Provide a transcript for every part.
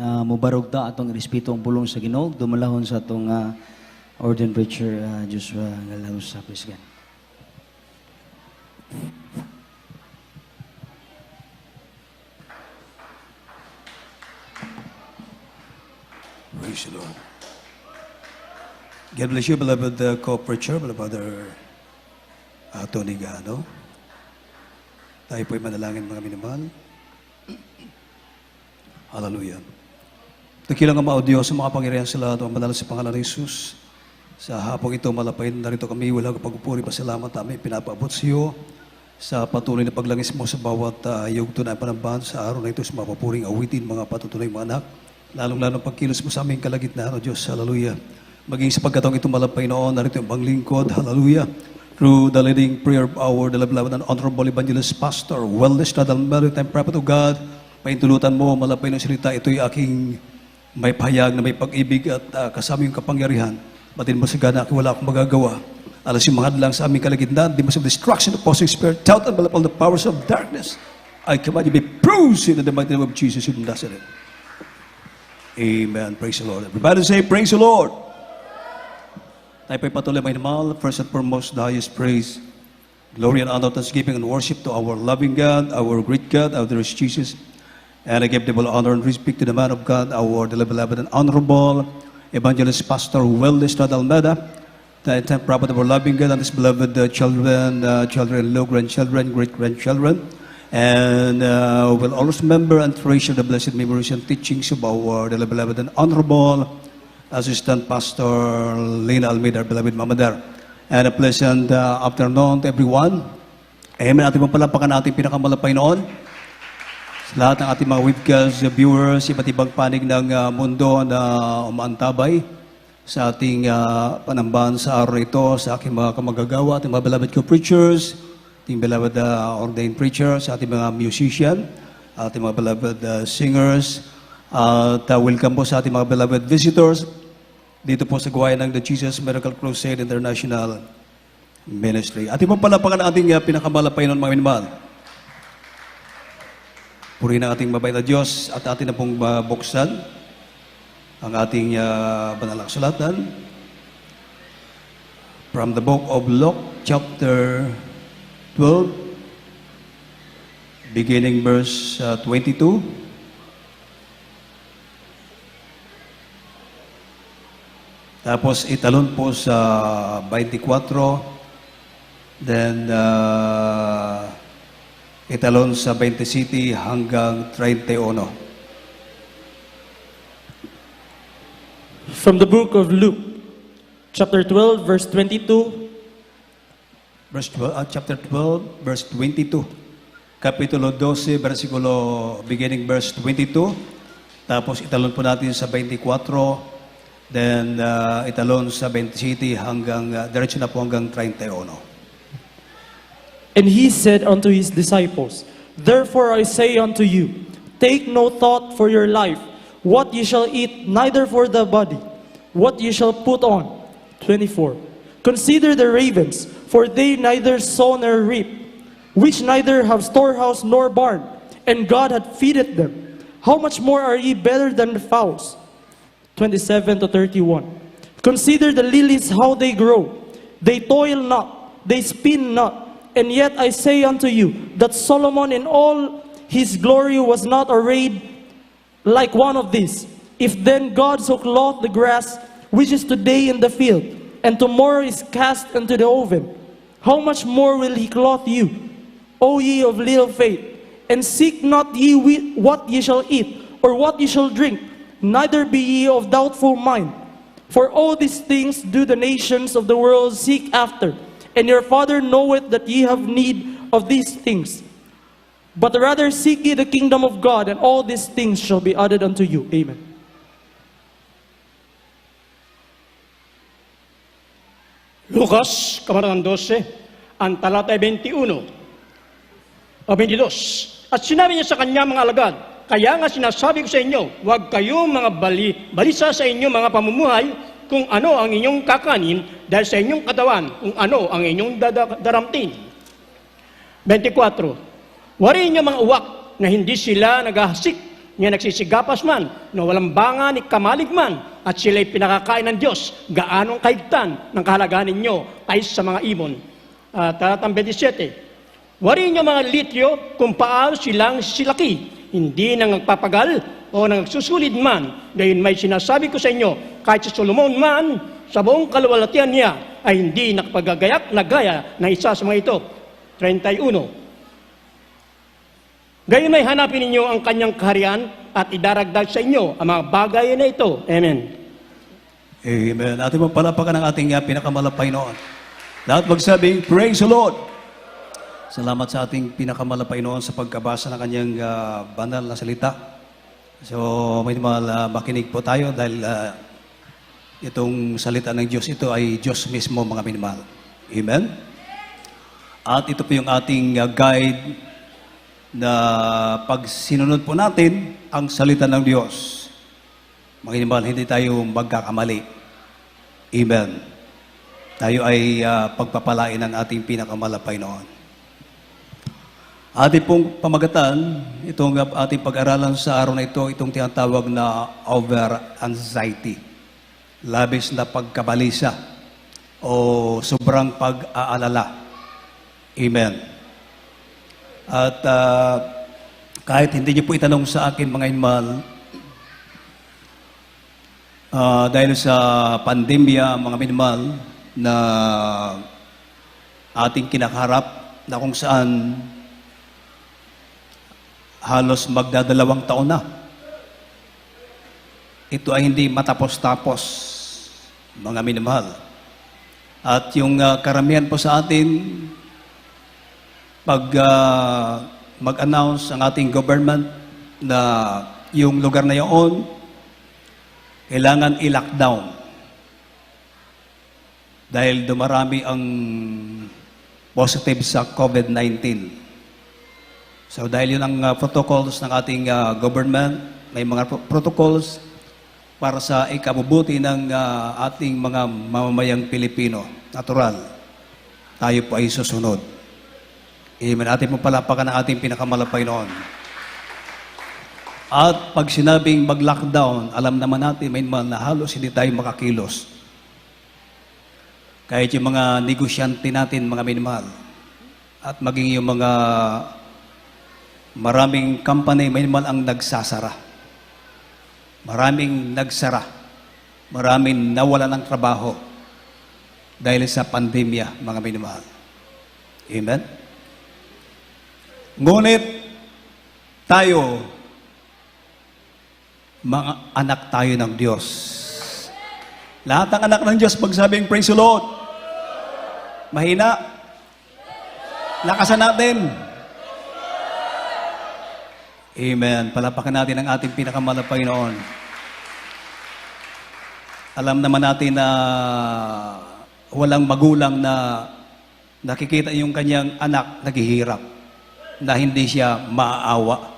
mubarog ta atong respeto ang pulong sa Ginoo, dumalahon sa atong ordained preacher Joshua Galaus sa Presgan. Praise the Lord. God bless you, beloved co-preacher, beloved Tony Gano. Tayo po'y manalangin mga minamahal. Hallelujah. Dakilang ang mga Diyos sa mga pangyarihan sa lahat, ang banal sa pangalan ng Jesus. Sa hapong ito, malapay na narito kami, walang pagpupuri, pasalamat namin, pinapaabot sa iyo sa patuloy na paglangis mo sa bawat yugto na panambahan sa araw na ito, sa mga papuring awitin, mga patutunay mga anak, lalong-lalong pagkilos mo sa aming kalagitnaan, O Diyos, hallelujah. Maging sa pagkataong ito malapay noon, narito yung panglingkod, hallelujah. Through the leading prayer of our beloved and honorable evangelist pastor, wellness na maritime prophet of God, paintulutan mo, malapay ng salita, ito'y aking may pahayag na may pag-ibig at kasama yung kapangyarihan. Batin mo sa gana, wala akong magagawa. Alas yung mga lang sa aming kalagitnaan, di mo sa destruction of opposing spirit, doubt and all the powers of darkness. I command you be bruised in the mighty name of Jesus in Nazareth. Amen. Praise the Lord. Everybody say, praise the Lord. Tayo po'y patuloy may namal. First and foremost, the highest praise, glory and honor, thanksgiving and worship to our loving God, our great God, our dearest Jesus. And I give the honor and respect to the man of God, our beloved and honorable evangelist pastor, Wellness Almeida, the entire prophet of our loving God, and his beloved children-in-law, grandchildren, great-grandchildren. And we'll always remember and treasure the blessed memories and teachings of our beloved and honorable Assistant Pastor Lena Almeida, beloved Mama Dar. And a pleasant afternoon to everyone. Amen. Ating mapalapakan natin pinakamalapay noon. Sa lahat ng ating mga webcast viewers, iba't ibang panig ng mundo na umaantabay sa ating panambahan sa araw ito, sa aking mga kamagagawa, ating mga beloved co-preachers, ating beloved ordained preachers, ating mga musician, ating mga beloved singers, at welcome po sa ating mga beloved visitors dito po sa gawain ng The Jesus Miracle Crusade International Ministry. Ating mapalapakan ang ating pinakamalapay noon mga minamahal. Purihin ang ating mabait na Diyos at atin na pong buksan ang ating banal na kasulatan from the book of Luke chapter 12 beginning verse 22. Tapos italon po sa 24, then italon sa 27 hanggang 31. From the book of Luke, chapter 12, verse 22. Chapter 12, verse 22. Kapitulo 12, versikulo beginning verse 22. Tapos italon po natin sa 24. Then, italon sa 27 hanggang, diretso na po hanggang 31. And he said unto his disciples, Therefore I say unto you, take no thought for your life, what ye shall eat, neither for the body, what ye shall put on. 24. Consider the ravens, for they neither sow nor reap, which neither have storehouse nor barn, and God hath feedeth them. How much more are ye better than the fowls? 27 to 31. Consider the lilies how they grow. They toil not, they spin not. And yet I say unto you, that Solomon in all his glory was not arrayed like one of these. If then God so clothed the grass, which is today in the field, and tomorrow is cast into the oven, how much more will he clothe you, O ye of little faith? And seek not ye what ye shall eat, or what ye shall drink, neither be ye of doubtful mind. For all these things do the nations of the world seek after, and your Father knoweth that ye have need of these things. But rather seek ye the kingdom of God, and all these things shall be added unto you. Amen. Lucas, kamarang 12, ang talata 21 o 22. At sinabi niya sa kanya mga alagad, kaya nga sinasabi ko sa inyo, huwag kayong mga balisa sa inyong mga pamumuhay kung ano ang inyong kakanin dahil sa inyong katawan, kung ano ang inyong daramtin. 24. Wariin niyo mga uwak na hindi sila naghahasik, nga nagsisigapas man, na walang banga ni kamalig man, at sila'y pinakakain ng Diyos, gaanong kaigtan ng kahalagaan ninyo ay sa mga ibon. Talatang 27, wari nyo mga lityo kung paano silang silaki, hindi nang nagpapagal o nang nagsusulid man, gayon may sinasabi ko sa inyo, kahit si Solomon man, sa buong kaluwalhatian niya, ay hindi nakapagagayak na gaya ng isa sa mga ito. 31, gayon may hanapin ninyo ang kanyang kaharian at idaragdag sa inyo ang mga bagay na ito. Amen. Amen. Ating magpalapakan ang ating pinakamalapay noon. Lahat magsabing, praise the Lord. Salamat sa ating pinakamalapay noon sa pagkabasa ng kanyang banal na salita. So, may makinig po tayo dahil itong salita ng Diyos, ito ay Diyos mismo, mga minamahal. Amen? At ito po yung ating guide na pag sinunod po natin ang salita ng Diyos, mga minamahal, hindi tayo magkakamali. Amen. Tayo ay pagpapalain ng ating pinakamalapay noon. Ating pong pamagatan, itong ating pag-aralan sa araw na ito, itong tinatawag na over-anxiety. Labis na pagkabalisa o sobrang pag-aalala. Amen. At kahit hindi niyo po itanong sa akin, mga inmal, dahil sa pandemya, mga minmal, na ating kinakaharap, na kung saan halos magdadalawang taon na. Ito ay hindi matapos-tapos, mga minamahal. At yung karamihan po sa atin, pag mag-announce ang ating government na yung lugar na yun, kailangan i-lockdown. Dahil dumarami ang positive sa COVID-19. So dahil yun ang protocols ng ating government, may mga protocols para sa ikabubuti ng ating mga mamamayang Pilipino. Natural. Tayo po ay susunod. Amen. Ating mo palapakan ang ating pinakamalapay noon. At pag sinabing mag-lockdown, alam naman natin, may na halos hindi tayo makakilos. Kahit yung mga negosyante natin, mga minimahal, at maging yung mga maraming company, may naman ang nagsasara. Maraming nagsara. Maraming nawala ng trabaho dahil sa pandemya, mga minimahal. Amen? Ngunit, tayo, mga anak tayo ng Diyos. Lahat ng anak ng Diyos, magsabing, praise the Lord. Mahina. Lakasan natin. Amen. Palapakan natin ang ating pinakamalapay noon. Alam naman natin na walang magulang na nakikita yung kanyang anak naghihirap, na hindi siya maaawa,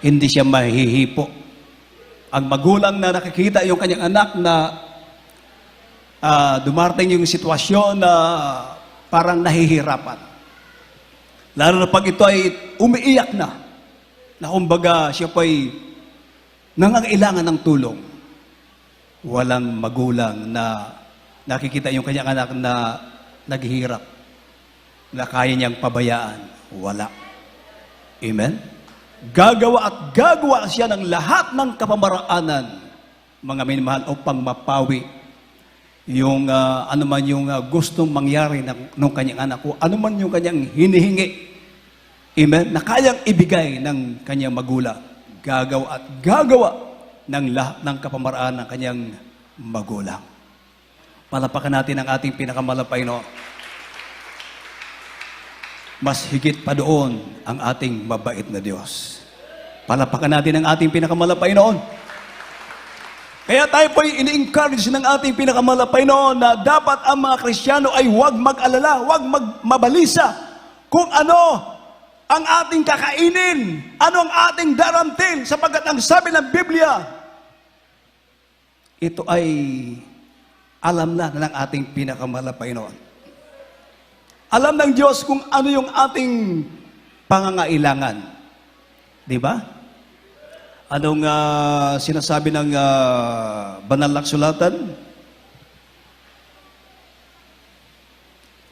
hindi siya mahihipo. Ang magulang na nakikita yung kanyang anak na dumarating yung sitwasyon na parang nahihirapan. Lalo na pag ito ay umiiyak na kumbaga siya po ay nangangailangan ng tulong. Walang magulang na nakikita yung kanyang anak na naghihirap, na kaya niyang pabayaan. Wala. Amen? Gagawa at gagawa siya ng lahat ng kapamaraanan, mga minamahal, upang mapawi yung ano man yung gustong mangyari ng kanyang anak ko, ano man yung kanyang hinihingi. Amen? Na kayang ibigay ng kanyang magulang. Gagawa at gagawa ng lahat ng kapamaraan ng kanyang magulang. Palapakan natin ang ating pinakamalapay no. Mas higit pa doon ang ating mabait na Diyos. Palapakan natin ang ating pinakamalapay noon. Kaya tayo po ay ini-encourage ng ating pinakamalapay noon na dapat ang mga Kristiyano ay huwag mag-alala, huwag mabalisa kung ano ang ating kakainin, ano ang ating daramtin, sapagkat ang sabi ng Biblia, ito ay alam na ng ating pinakamalapay noon. Alam ng Diyos kung ano yung ating pangangailangan. Di ba? Anong sinasabi ng banal na kasulatan?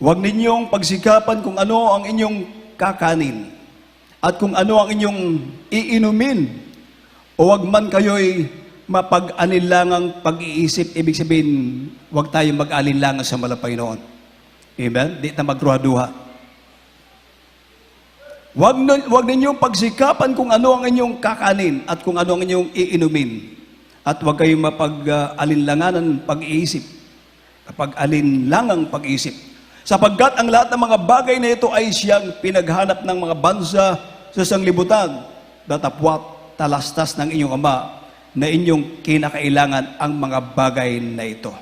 Huwag ninyong pagsikapan kung ano ang inyong kakanin at kung ano ang inyong iinumin, o huwag man kayo'y mapag-alinlangang pag-iisip. Ibig sabihin, huwag tayong mag-alinlangan sa malapay noon. Amen? Di na magruhaduha. Huwag ninyong pagsikapan kung ano ang inyong kakanin at kung ano ang inyong iinumin. At huwag kayong mapag-alinlangan pag-iisip. Pag-alinlangang pag-iisip. Sapagkat ang lahat ng mga bagay na ito ay siyang pinaghanap ng mga bansa sa sanglibutan, datapwat, talastas ng inyong ama, na inyong kinakailangan ang mga bagay na ito.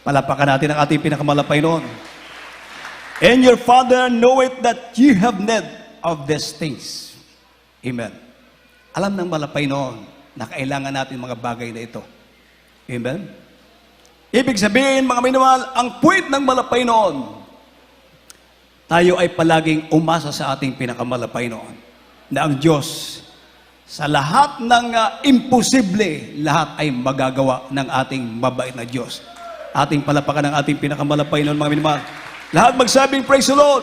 Palapakan natin ang ating pinakamalapay noon. And your Father knoweth that ye have need of these things. Amen. Alam ng malapay noon na kailangan natin mga bagay na ito. Amen. Ibig sabihin, mga minamahal, ang puwit ng malapay noon, tayo ay palaging umasa sa ating pinakamalapay noon, na ang Diyos, sa lahat ng imposible, lahat ay magagawa ng ating mabait na Diyos. Ating palapakan ng ating pinakamalapay noon, mga minamahal. Lahat magsabing, praise the Lord!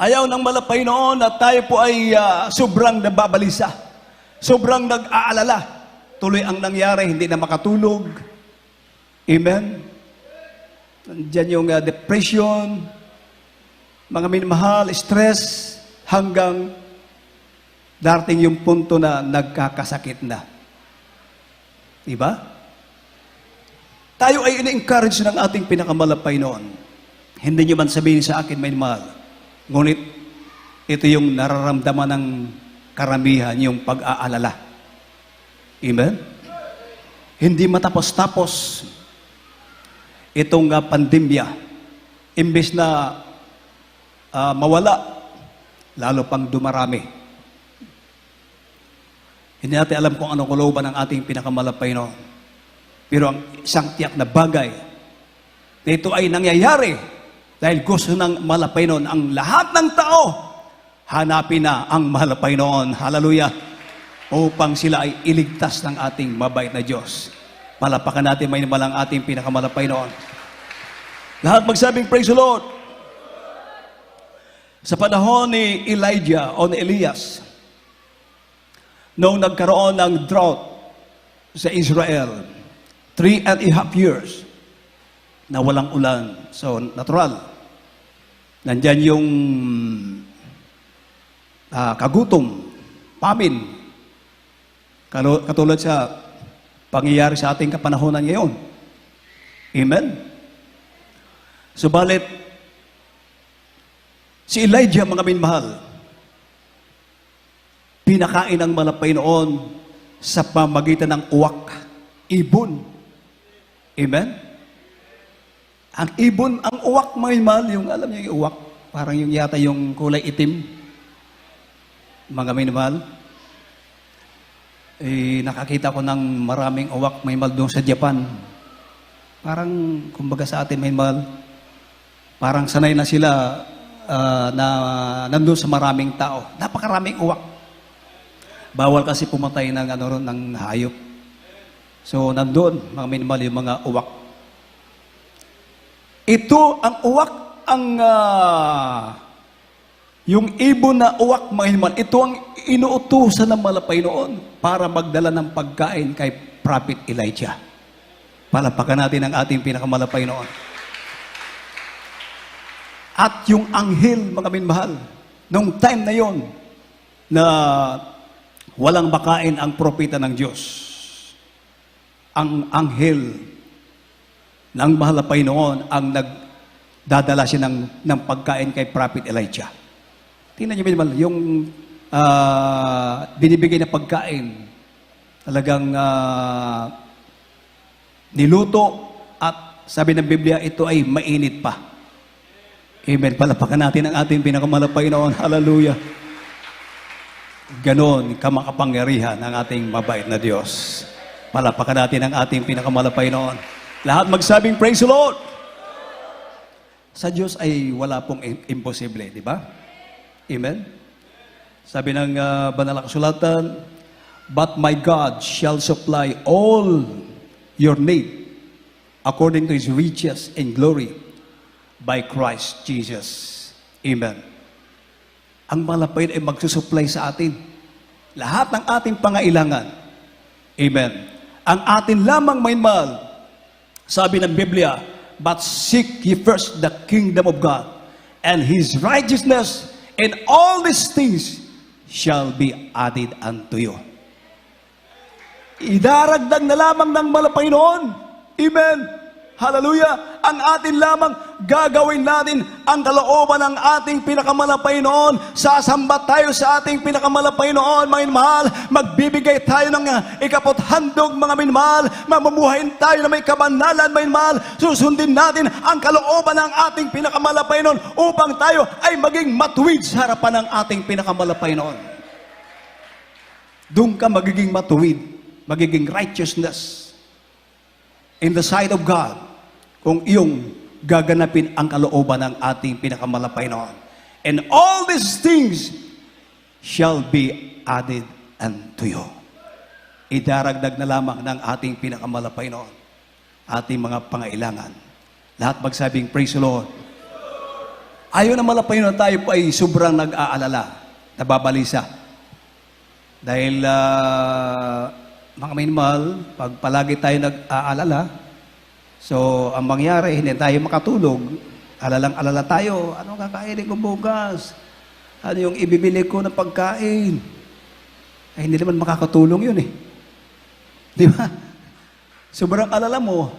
Ayaw ng malapay noon na tayo po ay sobrang nababalisa, sobrang nag-aalala. Tuloy ang nangyari, hindi na makatulog. Amen? Nandiyan yung depression, mga minamahal, stress, hanggang darating yung punto na nagkakasakit na. Diba? Tayo ay in-encourage ng ating pinakamalapay noon. Hindi nyo man sabihin sa akin, minamahal, ngunit ito yung nararamdaman ng karamihan, yung pag-aalala. Amen? Hindi matapos-tapos itong pandemya. Imbes na mawala, lalo pang dumarami. Hindi natin alam kung anong kalooban ng ating pinakamalapay noon. Pero ang isang tiyak na bagay na ito ay nangyayari dahil gusto ng malapay noon ang lahat ng tao hanapin na ang malapay noon. Hallelujah! Upang sila ay iligtas ng ating mabait na Diyos. Palapakan natin may naman ang ating pinakamalapay noon. Lahat magsabing, praise the Lord! Sa panahon ni Elijah o ni Elias, noong nagkaroon ng drought sa Israel, 3.5 years na walang ulan. So, natural. Nandyan yung kagutom, famine. Katulad sa pangyayari sa ating kapanahonan ngayon. Amen? Subalit, si Elijah, mga minmahal, pinakain ang malapay noon sa pamagitan ng uwak, ibon. Amen? Ang ibon, ang uwak, mga minmahal, yung alam niyo yung uwak, parang yung yata yung kulay itim, mga minmahal. Nakakita ko ng maraming uwak, may mahal doon sa Japan. Parang, kumbaga sa atin, may mahal, parang sanay na sila na nandun sa maraming tao. Napakaraming uwak. Bawal kasi pumatay ng hayop. So, nandun, mga minimal, yung mga uwak. Ito, ang uwak, yung ibon na uwak, mga minimal, ito ang inuutusan ng malapay noon para magdala ng pagkain kay Prophet Elijah. Palapakan natin ang ating pinakamalapay noon. At yung anghel, mga minmahal, nung time na yon na walang makain ang propeta ng Diyos, ang anghel ng mahalapay noon ang nagdadala siya ng pagkain kay Prophet Elijah. Tingnan niyo, minmahal, yung binibigay na pagkain, talagang niluto at sabi ng Biblia, ito ay mainit pa. Amen. Palapakan natin ang ating pinakamalapay noon. Hallelujah. Ganon kamakapangyarihan ng ating mabait na Diyos. Palapakan natin ang ating pinakamalapay noon. Lahat magsabing, praise the Lord! Sa Diyos ay wala pong imposible, di ba? Amen? Sabi ng banal na kasulatan, But my God shall supply all your need according to His riches and glory by Christ Jesus. Amen. Ang malapait ay magsusupply sa atin. Lahat ng ating pangailangan. Amen. Ang atin lamang may mahal. Sabi ng Biblia, but seek ye first the kingdom of God and His righteousness, and all these things shall be added unto you. Idaragdag na lamang ng malapay noon. Amen. Hallelujah. Ang atin lamang gagawin natin ang kalooban ng ating pinakamalapay noon. Sasamba tayo sa ating pinakamalapay noon, mga minamahal. Magbibigay tayo ng ikapothandog, mga minamahal. Mamumuhayin tayo na may kabanalan, mga minamahal. Susundin natin ang kalooban ng ating pinakamalapay noon upang tayo ay maging matuwid sa harapan ng ating pinakamalapay noon. Doon ka magiging matuwid, magiging righteousness in the sight of God kung iyong gaganapin ang kalooban ng ating pinakamalapay noon. And all these things shall be added unto you. Idaragdag na lamang ng ating pinakamalapay noon ating mga pangailangan. Lahat magsabing, praise the Lord. Ayaw na malapay noon tayo po ay sobrang nag-aalala, nababalisa. Dahil mga minamahal, pag palagi tayo nag-aalala, so ang mangyari, hindi tayo makatulog, alalang-alala tayo, ano kakainin ko bukas? Ano yung ibibili ko ng pagkain? Ay, hindi naman makakatulong yun eh. Di ba? Sobrang alala mo,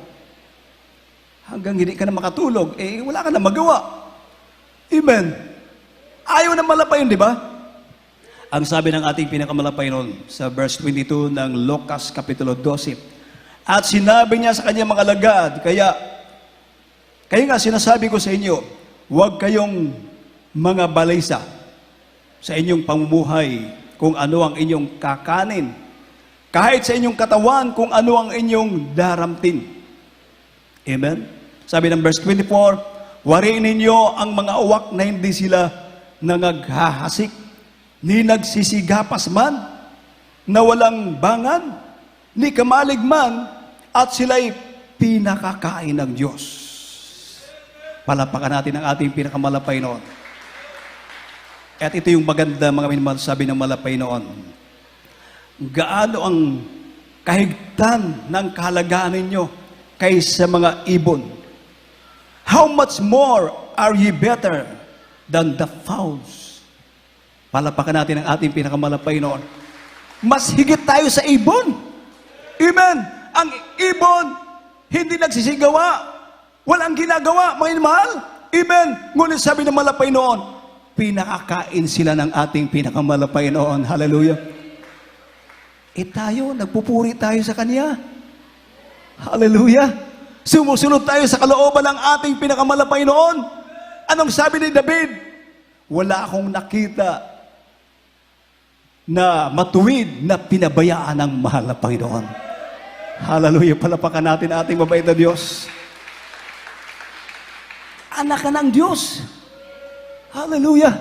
hanggang hindi ka na makatulog, eh wala ka na magawa. Amen. Ayaw na malapay yun, di ba? Ang sabi ng ating pinakamalapay noon sa verse 22 ng Lucas Kapitulo 12, at sinabi niya sa kanyang mga alagad, kaya nga sinasabi ko sa inyo, huwag kayong mga balisa sa inyong pamumuhay kung ano ang inyong kakanin, kahit sa inyong katawan kung ano ang inyong daramtin. Amen? Sabi ng verse 24, wariin ninyo ang mga uwak na hindi sila nangaghahasik, ni nagsisigapas man, na walang bangan, ni kamalig man, at sila'y pinakakain ng Diyos. Palapakan natin ang ating pinakamalapay noon. At ito yung maganda, mga minamahal, sabi ng malapay noon. Gaano ang kahigtan ng kahalagaan ninyo kaysa mga ibon? How much more are ye better than the fowls? Palapakan natin ang ating pinakamalapay noon. Mas higit tayo sa ibon. Amen. Ang ibon, hindi nagsisigawa. Walang ginagawa, mga mahal. Amen. Ngunit sabi ng malapay noon, pinakakain sila ng ating pinakamalapay noon. Hallelujah. Tayo, nagpupuri tayo sa Kanya. Hallelujah. Sumusunod tayo sa kalooban ng ating pinakamalapay noon. Anong sabi ni David? Wala akong nakita na matuwid na pinabayaan ng mahal na Panginoon. Hallelujah. Palapakan natin ating mabait na Diyos. Anak ka ng Diyos. Hallelujah.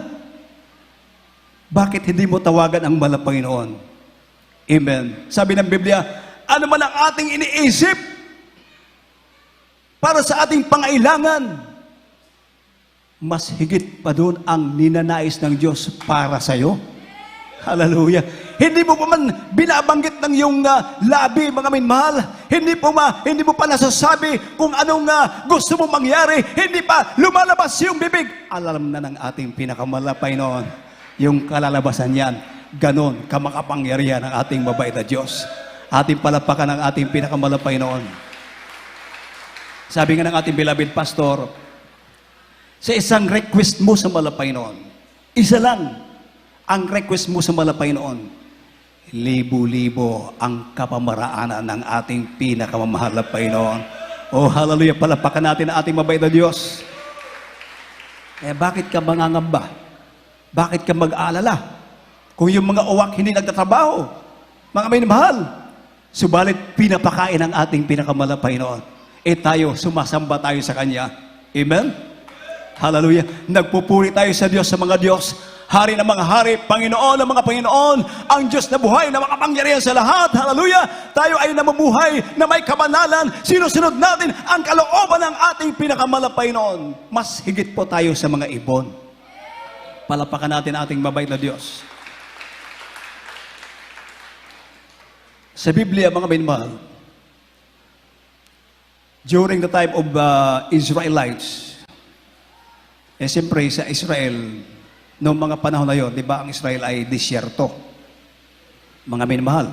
Bakit hindi mo tawagan ang mahal na Panginoon? Amen. Sabi ng Biblia, ano man ang ating iniisip para sa ating pangailangan, mas higit pa doon ang ninanais ng Diyos para sa iyo. Hallelujah. Hindi mo pa man binabanggit ng iyong labi, mga minamahal. Hindi mo pa nasasabi kung anong gusto mo mangyari. Hindi pa lumalabas yung bibig. Alam na ng ating pinakamalapay noon. Yung kalalabasan yan, ganon kamakapangyarihan ng ating mabait na Diyos. Ating palapakan ng ating pinakamalapay noon. Sabi nga ng ating beloved pastor, sa isang request mo sa malapay noon, isa lang ang request mo sa malapay noon, libo-libo ang kapamaraanan ng ating pinakamamahal na Panginoon. Oh, hallelujah, palapakan natin ang ating mabait na Diyos. Bakit ka mangangamba? Bakit ka mag-aalala? Kung yung mga uwak hindi nagtatrabaho, mga minamahal, subalit pinapakain ang ating pinakamahal na Panginoon. Tayo, sumasamba tayo sa Kanya. Amen? Hallelujah. Nagpupuri tayo sa Diyos, sa mga Diyos. Hari ng mga hari, Panginoon ng mga Panginoon, ang Diyos na buhay na makapangyarihan sa lahat. Hallelujah! Tayo ay namumuhay na may kabanalan. Sinusunod natin ang kalooban ng ating pinakamalapay noon. Mas higit po tayo sa mga ibon. Palapakan natin ating mabait na Diyos. Sa Biblia, mga minmahal, during the time of Israelites, siyempre sa Israel, noong mga panahon na yon, di ba, ang Israel ay disyerto. Mga minmahal.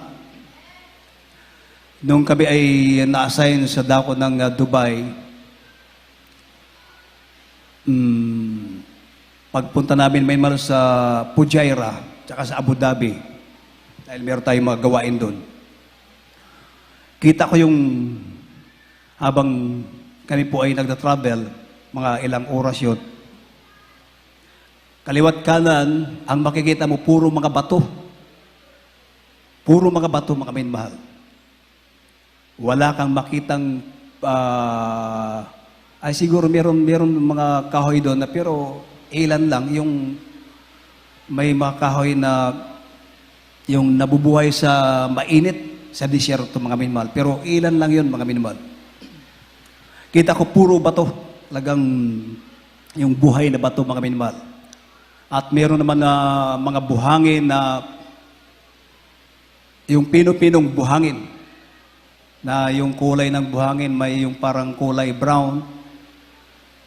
Nung kami ay na-assign sa dako ng Dubai, pagpunta namin minmahal sa Fujairah, tsaka sa Abu Dhabi, dahil meron tayong mga gawain doon. Kita ko yung habang kami po ay nagda-travel, mga ilang oras yun, kaliwat kanan, ang makikita mo, puro mga bato. Puro mga bato, mga minmahal. Wala kang makitang, ay siguro meron mga kahoy doon, na pero ilan lang, yung may mga kahoy na yung nabubuhay sa mainit, sa disyerto, mga minmahal. Pero ilan lang yun, mga minmahal. Kita ko puro bato, talagang yung buhay na bato, mga minmahal. At meron naman na mga buhangin na yung pino-pinong buhangin na yung kulay ng buhangin may yung parang kulay brown,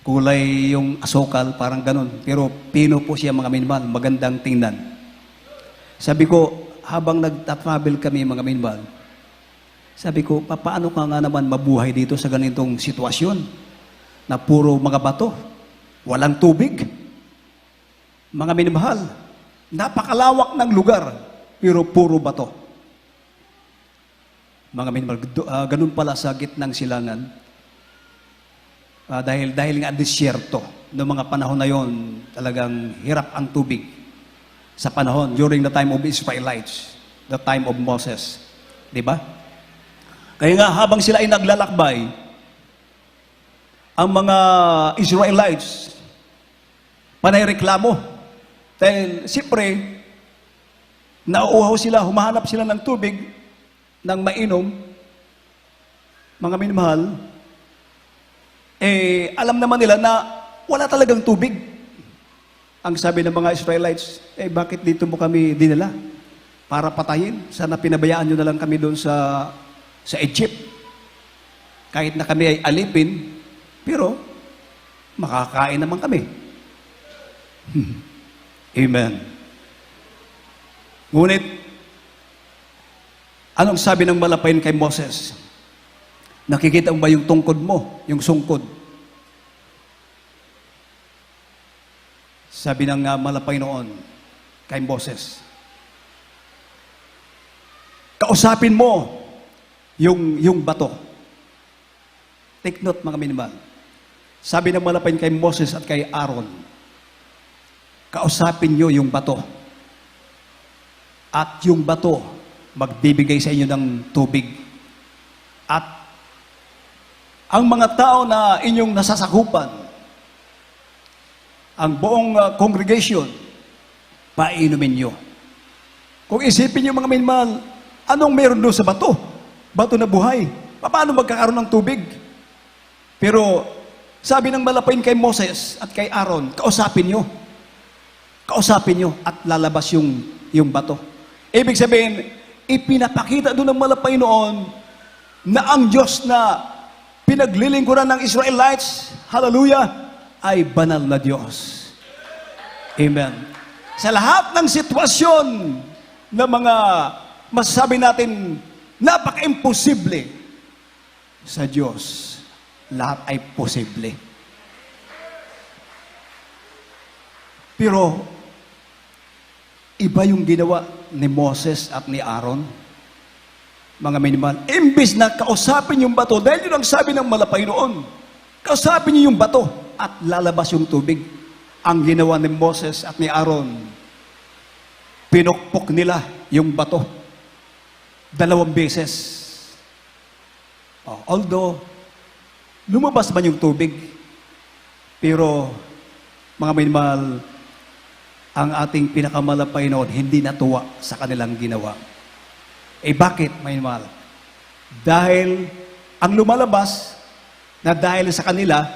kulay yung asukal, parang ganun. Pero pino po siya, mga minmahal, magandang tingnan. Sabi ko, habang nag-travel kami, mga minmahal, sabi ko, paano ka nga naman mabuhay dito sa ganitong sitwasyon na puro mga bato, walang tubig? Mga minamahal, napakalawak ng lugar, pero puro bato. Mga minamahal, ganun pala sa gitnang silangan. Dahil nga disyerto, noong mga panahon na yon, talagang hirap ang tubig. Sa panahon, during the time of Israelites, the time of Moses. Di ba? Kaya nga, habang sila ay naglalakbay, ang mga Israelites, panay reklamo. Dahil, siyempre, nauuhaw sila, humahanap sila ng tubig, ng mainom, mga minamahal, alam naman nila na wala talagang tubig. Ang sabi ng mga Israelites, bakit dito mo kami dinala? Para patayin? Sana pinabayaan nyo na lang kami doon sa Egypt. Kahit na kami ay alipin, pero makakain naman kami. Amen. Ngunit, anong sabi ng malapain kay Moses? Nakikita mo ba yung tungkod mo, yung sungkod? Sabi ng malapay noon kay Moses, kausapin mo yung bato. Take note, mga minamahal. Sabi ng malapain kay Moses at kay Aaron, kausapin nyo yung bato. At yung bato, magbibigay sa inyo ng tubig. At ang mga tao na inyong nasasakupan, ang buong congregation, painumin nyo. Kung isipin nyo, mga minamahal, anong meron doon sa bato? Bato na buhay. Paano magkakaroon ng tubig? Pero sabi ng malapain kay Moses at kay Aaron, kausapin nyo. Kausapin nyo at lalabas yung bato. Ibig sabihin, ipinapakita doon ng malapay noon na ang Diyos na pinaglilingkuran ng Israelites, hallelujah, ay banal na Diyos. Amen. Sa lahat ng sitwasyon na mga masasabi natin napaka-imposible, sa Diyos, lahat ay posible. Pero, iba yung ginawa ni Moses at ni Aaron, mga minamahal. Imbis na kausapin yung bato, dahil yun ang sabi ng malapay noon, kausapin niyo yung bato at lalabas yung tubig. Ang ginawa ni Moses at ni Aaron, pinukpok nila yung bato 2 beses. Although, lumabas man yung tubig, pero, mga minamahal, ang ating pinakamalapay noon hindi natuwa sa kanilang ginawa. Bakit, may mahal? Dahil ang lumalabas na dahil sa kanila,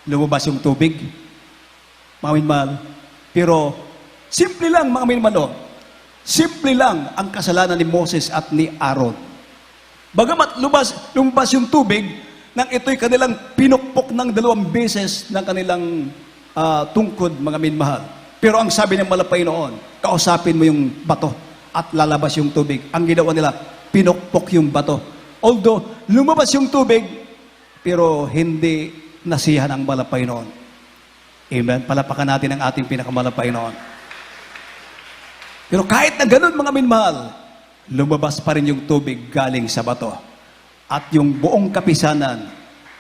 lumabas yung tubig. Mga minmahal. Pero, simple lang, mga minmahal. Simple lang ang kasalanan ni Moses at ni Aaron. Bagamat lumabas yung tubig, nang ito'y kanilang pinukpok ng 2 beses ng kanilang tungkod, mga minmahal. Pero ang sabi ng malapay noon, kausapin mo yung bato at lalabas yung tubig. Ang ginawa nila, pinukpok yung bato. Although, lumabas yung tubig, pero hindi nasiyahan ang malapay noon. Amen? Palapakan natin ang ating pinakamalapay noon. Pero kahit na ganun, mga minmahal, lumabas pa rin yung tubig galing sa bato. At yung buong kapisanan,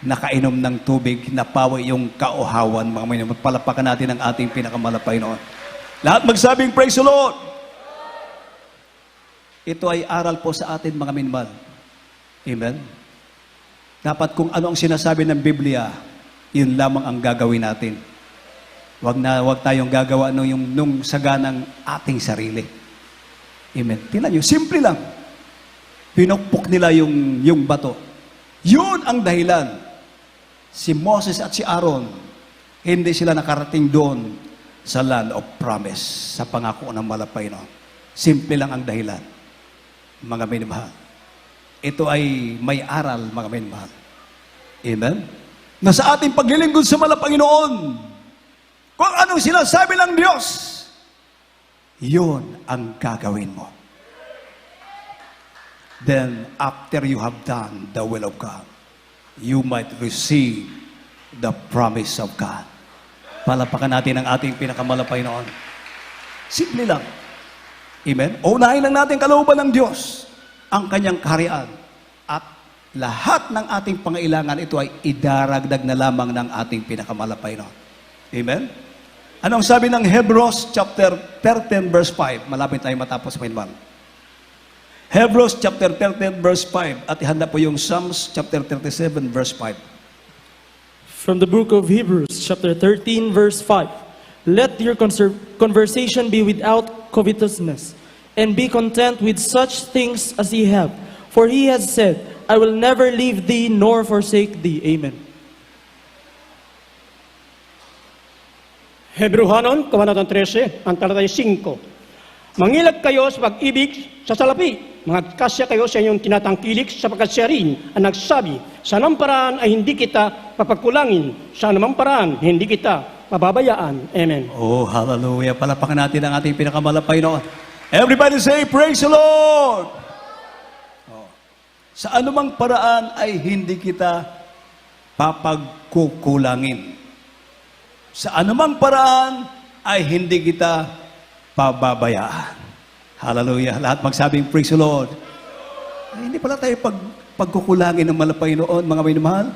nakainom ng tubig, napawi yung kauhawan, mga minmahal. Palapakan natin ang ating pinakamalapay noon. Lahat magsabing, praise the Lord! Ito ay aral po sa atin, mga minmahal. Amen? Dapat kung ano ang sinasabi ng Biblia, yun lamang ang gagawin natin. Wag tayong gagawa nung saganang ating sarili. Amen. Tingnan nyo, simple lang. Pinukpok nila yung bato. Yun ang dahilan. Si Moses at si Aaron, hindi sila nakarating doon sa land of promise, sa pangako ng malapay noon. Simple lang ang dahilan, mga minamahal. Ito ay may aral, mga minamahal. Amen? Na sa ating paglilingkod sa Panginoon, kung anong sinasabi ng Diyos, yun ang gagawin mo. Then, after you have done the will of God, you might receive the promise of God. Palapakan natin ang ating pinakamalapay noon. Simple lang. Amen? Unahin lang natin kalooban ng Diyos, ang kanyang kaharian, at lahat ng ating pangailangan, ito ay idaragdag na lamang ng ating pinakamalapay noon. Amen? Anong sabi ng Hebrews chapter 13 verse 5? Malapit tayo matapos, Mainman. Hebrews chapter 13 verse 5. At ihanda po yung Psalms chapter 37 verse 5. From the book of Hebrews, chapter 13, verse 5. Let your conversation be without covetousness, and be content with such things as ye have. For he has said, I will never leave thee nor forsake thee. Amen. Hebrehanon, Kabanatang 13, ang talatay 5. Mangilag kayo sa pag-ibig sa salapi. Magkasya kayo sa inyong tinatangkilik sapagkat siya rin ang nagsabi, sa anumang paraan ay hindi kita papagkulangin, sa anumang paraan hindi kita pababayaan. Amen. Oh, hallelujah. Palapakan natin ang ating pinakamalapay noon. Everybody say, praise the Lord! Oh. Sa anumang paraan ay hindi kita papagkukulangin. Sa anumang paraan ay hindi kita pababayaan. Hallelujah. Lahat magsabing, praise the Lord. Ay, hindi pala tayo pagkukulangin ng malapay noon, mga minamahal.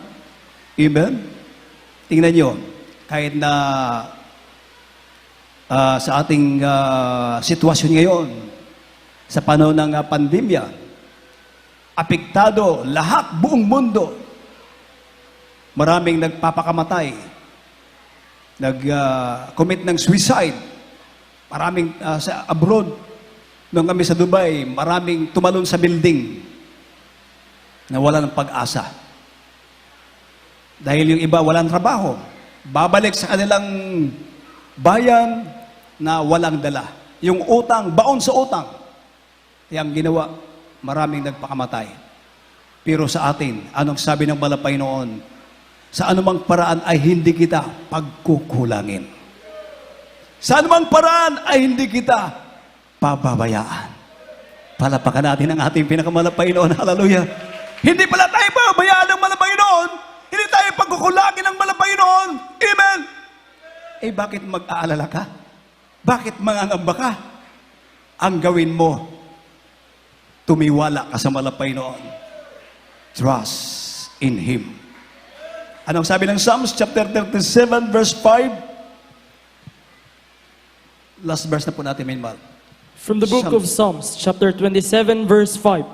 Amen? Tingnan nyo, kahit na sa ating sitwasyon ngayon, sa panahon ng pandemya, apektado lahat, buong mundo. Maraming nagpapakamatay, nag-commit ng suicide. Maraming sa abroad, nung kami sa Dubai, maraming tumalon sa building na wala ng pag-asa. Dahil yung iba walang trabaho. Babalik sa kanilang bayan na walang dala. Yung utang, baon sa utang. Kaya ang ginawa, maraming nagpakamatay. Pero sa atin, anong sabi ng malapay noon? Sa anumang paraan ay hindi kita pagkukulangin. Sa anumang paraan ay hindi kita pababayaan. Palapakan natin ang ating pinakamalapay noon. Hallelujah. Hindi pala tayo pababayaan ng malapay noon. Hindi tayo pagkukulangin ng malapay noon. Amen. Bakit mag-aalala ka? Bakit mangangamba ka? Ang gawin mo, tumiwala ka sa malapay noon. Trust in Him. Anong sabi ng Psalms chapter 37 verse 5? Last verse na po natin, Mainmal. From the book of Psalms, chapter 27, verse 5.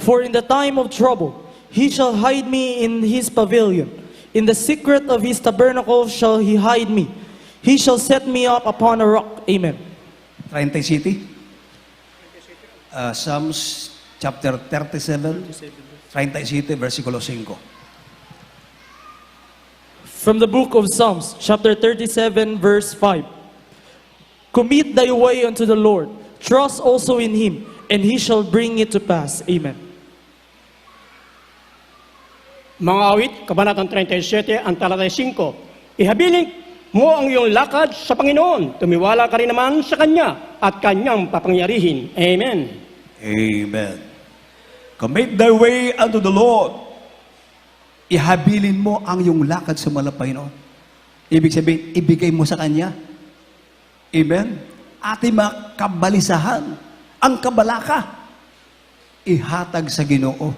For in the time of trouble, he shall hide me in his pavilion. In the secret of his tabernacle shall he hide me. He shall set me up upon a rock. Amen. 30 City. Psalms chapter 37, 30 City, versikulo 5. From the book of Psalms, chapter 37, verse 5. Commit thy way unto the Lord. Trust also in him, and he shall bring it to pass. Amen. Mga awit, Kabanatang 37, ang talatay 5. Ihabilin mo ang iyong lakad sa Panginoon. Tumiwala ka rin naman sa Kanya at Kanyang papangyarihin. Amen. Amen. Commit thy way unto the Lord. Ihabilin mo ang iyong lakad sa Panginoon. Ibig sabihin, ibigay mo sa Kanya. Amen. Ating mga kabalisahan, ang kabalaka, ihatag sa Ginoo.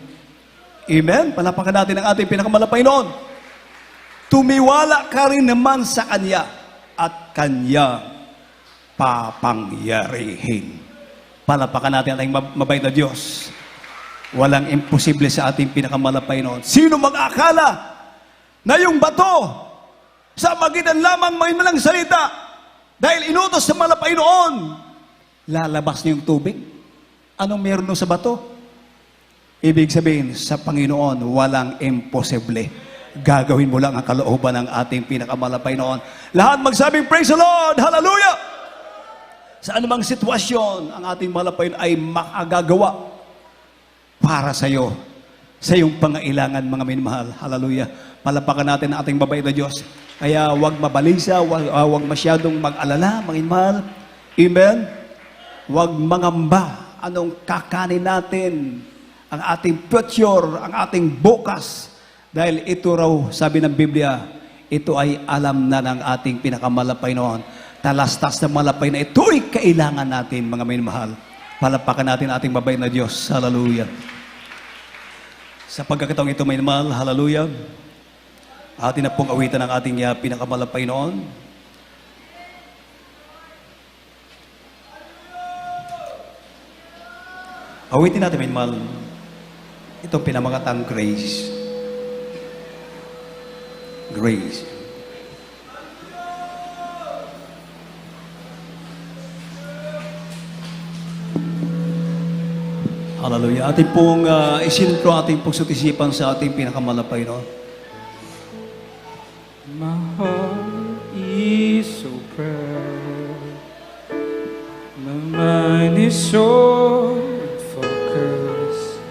Amen. Palapakan natin ang ating pinakamalapay noon. Tumiwala ka rin naman sa Kanya at Kanya papangyarihin. Palapakan natin ang ating mabait na Diyos. Walang imposible sa ating pinakamalapay noon. Sino mag-akala na yung bato sa magitan lamang may malang salita dahil inutos sa malapay noon, lalabas niya yung tubig? Anong meron nun sa bato? Ibig sabihin, sa Panginoon, walang imposible. Gagawin mo lang ang kalooban ng ating pinakamalapay noon. Lahat magsabing, praise the Lord! Hallelujah! Sa anumang sitwasyon, ang ating malapay ay makagagawa para sa iyo, sa iyong pangailangan, mga minamahal. Hallelujah! Palapakan natin ang ating mabait na Diyos. Kaya huwag mabalisa, huwag masyadong mag-alala, mga minamahal. Amen? Huwag mangamba. Anong kakanin natin? Ang ating future, ang ating bukas. Dahil ito raw, sabi ng Biblia, ito ay alam na ng ating pinakamalapay noon. Talastas na malapay na ito'y kailangan natin, mga minamahal. Palapakan natin ating mabait na Diyos. Hallelujah. Sa pagkakataong ito, minamahal, hallelujah. Atin na pong awitan ang ating pinakamalapay noon. Awitin natin, minamahal. Ito pinamangatang grace. Grace. Hallelujah. Ating pong isintro, ating pong sutisipan sa ating pinakamalapay, no? My heart is so proud. My mind is so focused.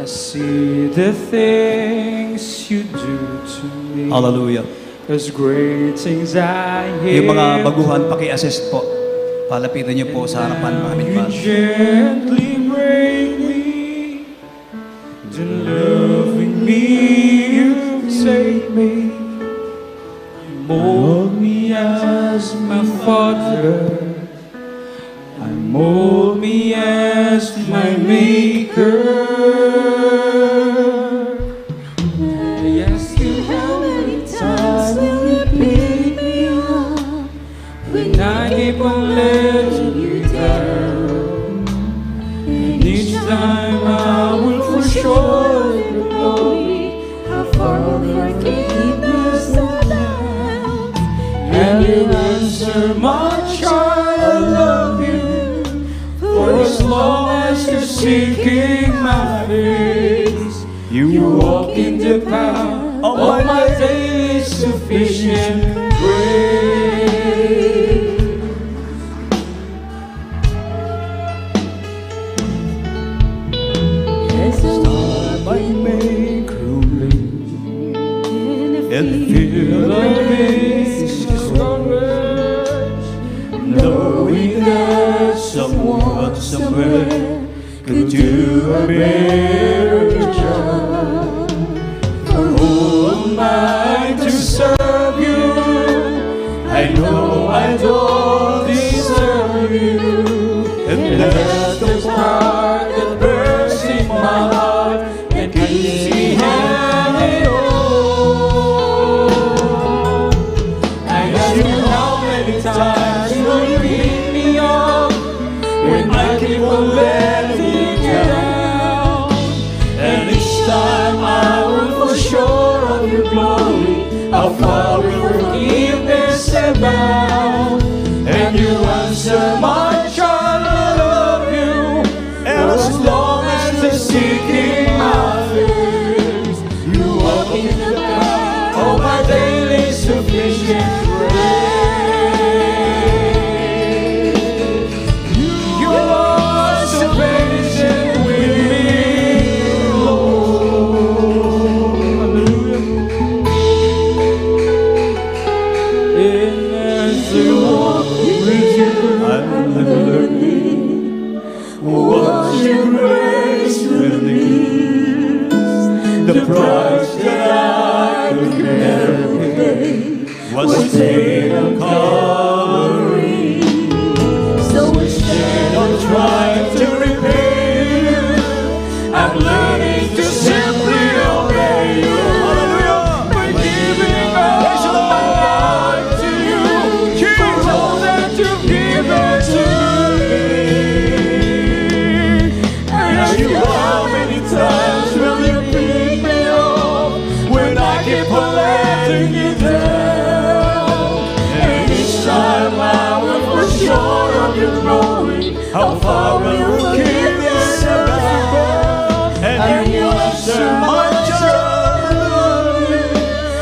I see the things you do to me. Hallelujah. As great things I hear. Yung mga baguhan, paki-assist po. Palapitan niyo po sa harapan, mga You minamahal. gently bring me to loving me. You save me. You mold me as my Father. I mold me as my Maker. I ask you how many times will you pick me up when I keep on letting you down? And each time I will for sure your glory, how far will your forgiveness abound? And you answer my child, I love you. For as long as you're seeking my face, you walk in the path of my daily sufficient grace. Start by make and feel like this discouraged, knowing that someone somewhere could do a better job. For who am I to serve you? I know I don't deserve you, and that's the part that burns in my heart and keeps me hanging on. I ask you how many times will you pick me up when I keep on letting you down? And each time I will for sure of your glory, how far will forgiveness bound. And you answer, my child, I love you. And as long as you're seeking my face, you walk in the path of my daily sufficient grace. You are so patient with me, Lord. Hallelujah. And as you walk with you, I'm learning what your grace release. The price that I could never pay was paid on Calvary. So instead of trying to repay you, I'm learning to simply obey you. Hallelujah! By giving all my life to you, for all that you've given to me. And you, how many times will you pick me up when I keep on letting you down? And each time I will fall short of your glory, how far will you keep yourself bound? And you answer, my child,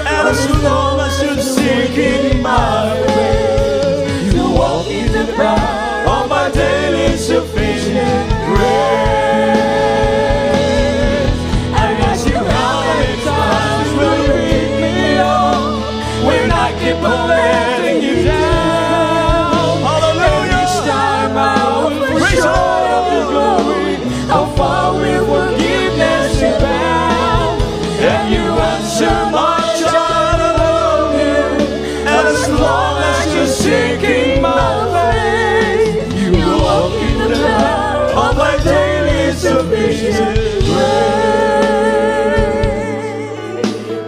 and as long as you're seeking my face, you walk in the path of my daily sufficient grace. I ask you, how many times will you pick me up when I keep on letting you down? Hallelujah! And each time I will fall short of your glory, how far will forgiveness be bound? And you answer, my child, I love you. And as long as you're seeking my face, you walk in the path of my daily sufficient grace.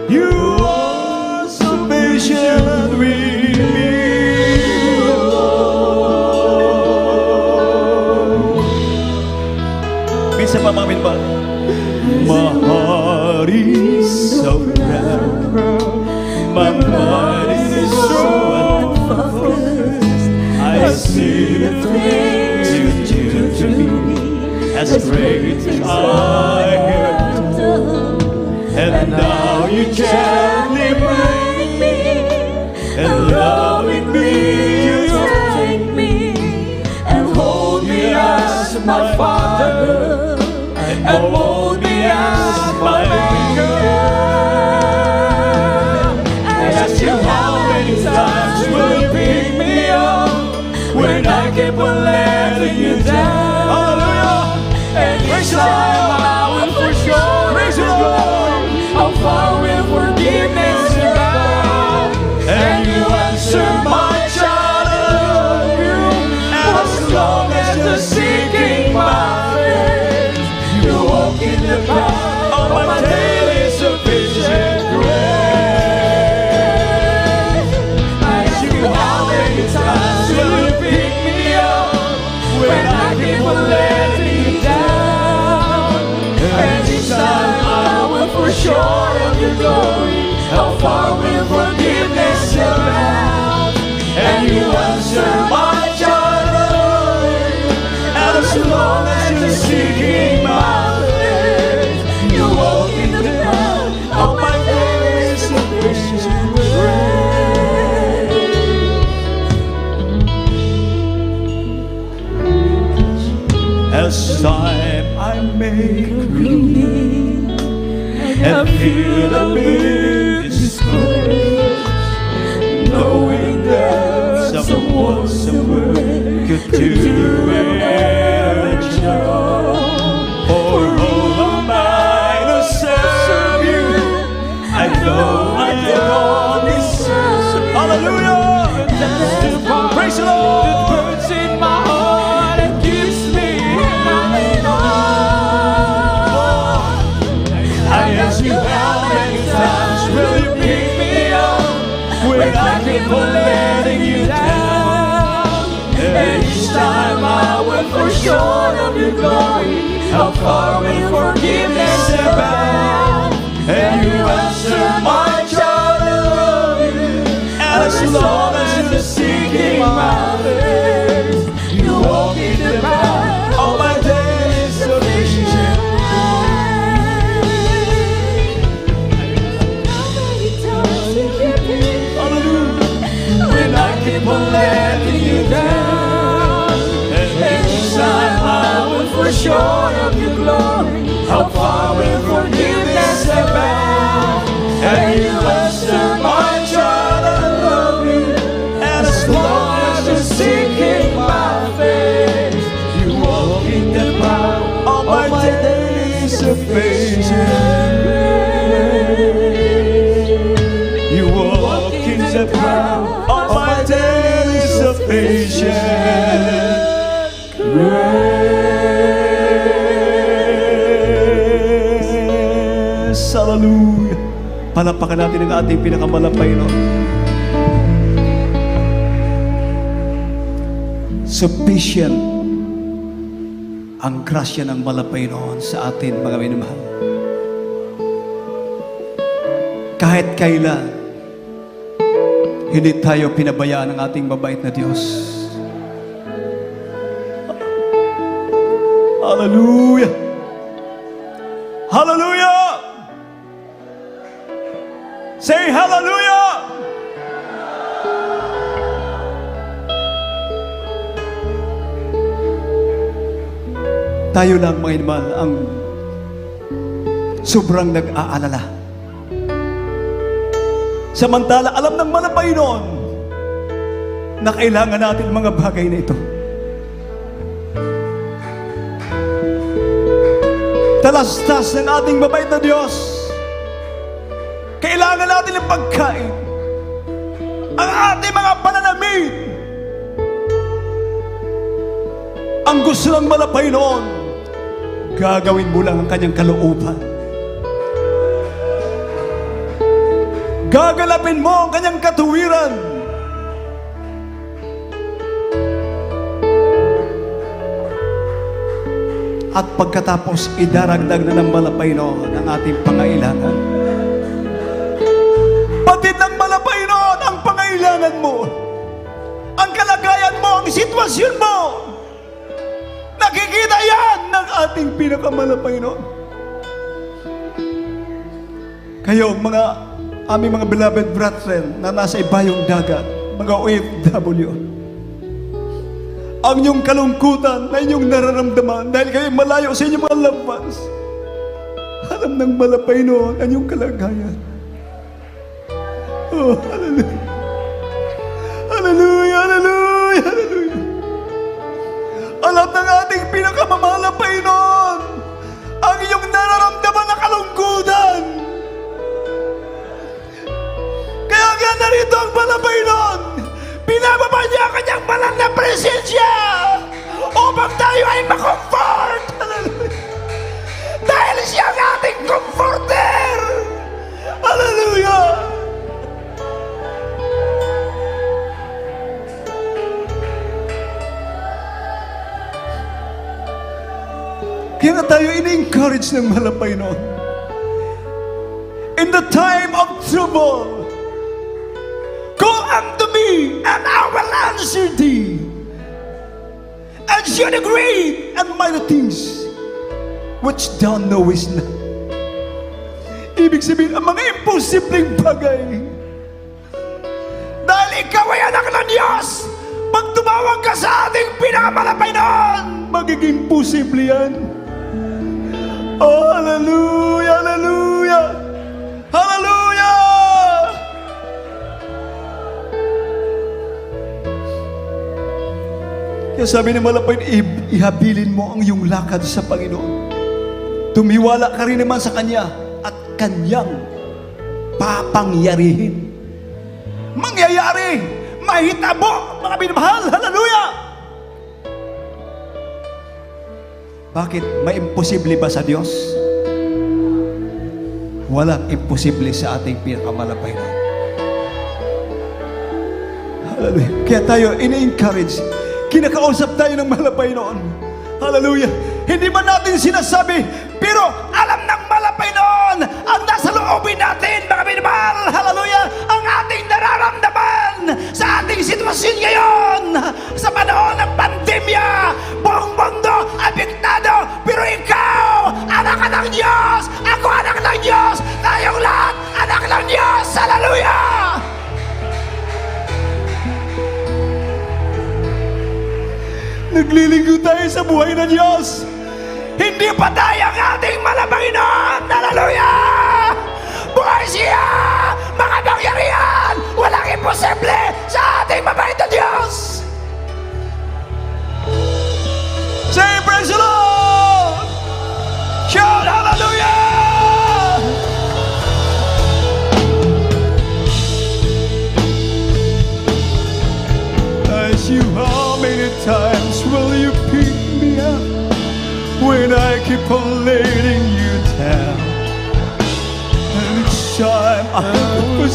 You are sufficient with me, Lord. Bisa pa mamin ba? My heart is so proud, my mind is so unfocused. I see the things you do to me as great as I have done. And now you gently bring me, and loving me you take me, and hold me as my Father, and mold me as my Maker. I ask you, how many times will you pick me up when I keep on letting you down? Hallelujah! And each time I will for sure raise your glory, how far will forgiveness be bound? And you answer, my child, I love you. And as long as you're seeking my face, you walk in the path of my daily sufficient grace. I ask you, how many times will you pick me up when I keep on letting you down? And each time I will fall short of your glory, how far will forgiveness be bound? And you answer, my child, I love you. And as long as you're seeking my face, you walk in the path of my daily sufficient grace. As time I make room and feel a bit discouraged, knowing that someone somewhere could do a job. For all of mine to serve you, I know I don't deserve. Hallelujah! Praise the Lord! It burns in my heart and gives me nothing on. I ask you, how many times will you pick me up when I keep on letting you down? And each time I will fall short of your glory, how far will forgiveness be bound? And you answer, my child, I love you. And as long as you're that you are still my child. I love you. And as long as you're seeking my face, you walk in the power of my days of patience. You walk in the power of my days of patience. Grace. Hallelujah. Palapakan natin ang ating pinakamalapay, no? Sufficient ang grasya ng malapay noon sa atin, mga minamahal. Kahit kailan, hindi tayo pinabayaan ng ating mabait na Diyos. Hallelujah! Hallelujah! Say hallelujah! Tayo lang, mga inmal, ang sobrang nag-aalala. Samantala, alam ng malapay noon na kailangan natin ang mga bagay na ito. Talastas ng ating mabait na Diyos. Kailangan natin ng pagkain. Ang ating mga pananamit. Ang gusto ng malapay noon, gagawin mo lang ang kanyang kalooban. Gagalapin mo ang kanyang katuwiran. At pagkatapos, idaragdag na ng malapay noon ang ating pangailangan. Batid ng malapay noon ang pangailangan mo, ang kalagayan mo, ang sitwasyon mo. Nakikita yan ng ating pinakamalapay noon. Kayo, aming mga beloved brethren na nasa ibayong dagat, mga OFW, ang inyong kalungkutan na inyong nararamdaman dahil kayo malayo sa inyong mga loved ones, alam ng malapay noon ang inyong kalagayan. Oh, hallelujah. Hallelujah, hallelujah, hallelujah. Alam ng ating pinakamamalapay noon ang iyong nararamdaman na kalungkutan. Kaya nga narito ang malapay noon. Pinababa niya ang kanyang banal na presensya upang tayo ay makomfort. Hallelujah. Dahil siya ang ating comforter. Hallelujah. Kaya nga tayo in-encourage ng malapay noon. In the time of trouble, call unto me, and I will answer thee, and show the great and mighty things which thou knowest not. Ibig sabihin, ang mga imposibleng bagay. Dahil ikaw ay anak ng Diyos, pag tumawag ka sa ating pinakamalapay noon, magiging posible yan. Oh, hallelujah, hallelujah, hallelujah! Kaya sabi ni malapay, ihabilin mo ang iyong lakad sa Panginoon. Tumiwala ka rin naman sa Kanya at Kanyang papangyarihin. Mangyayari, mahitabo, mga minamahal, hallelujah! Bakit? May imposible ba sa Diyos? Walang imposible sa ating pinakamalapay na. Hallelujah. Kaya tayo, ini-encourage, kinakausap tayo ng malapay noon. Hallelujah. Hindi man natin sinasabi, pero alam ng malapay noon ang nasa loobin natin, mga minamahal. Hallelujah. Ang ating nararamdaman sa ating sitwasyon ngayon, sa panahon ng pandemya, buong mundo apektado, pero ikaw, anak ka ng Diyos, ako anak ng Diyos, tayong lahat, anak ng Diyos. Hallelujah. Naglilinggo tayo sa buhay ng Diyos. Hindi pa tayo ang ating malapay noon. Hallelujah! Buhay siya!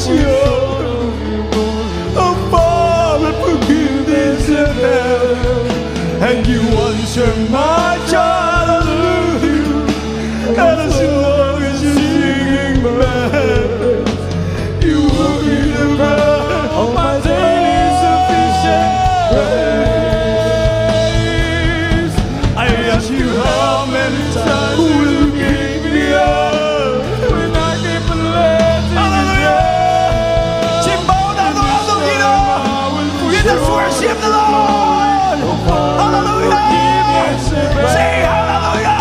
you. Oh, Father, forgiveness and help. And you answer my child, hallelujah. And as long as you're singing back, you will be the bread of my daily sufficient praise. I ask you how many times will you give me up when I keep on letting hallelujah. Simbaw na ito ang Ginoo. Let us worship the Lord. Hallelujah. Say hallelujah.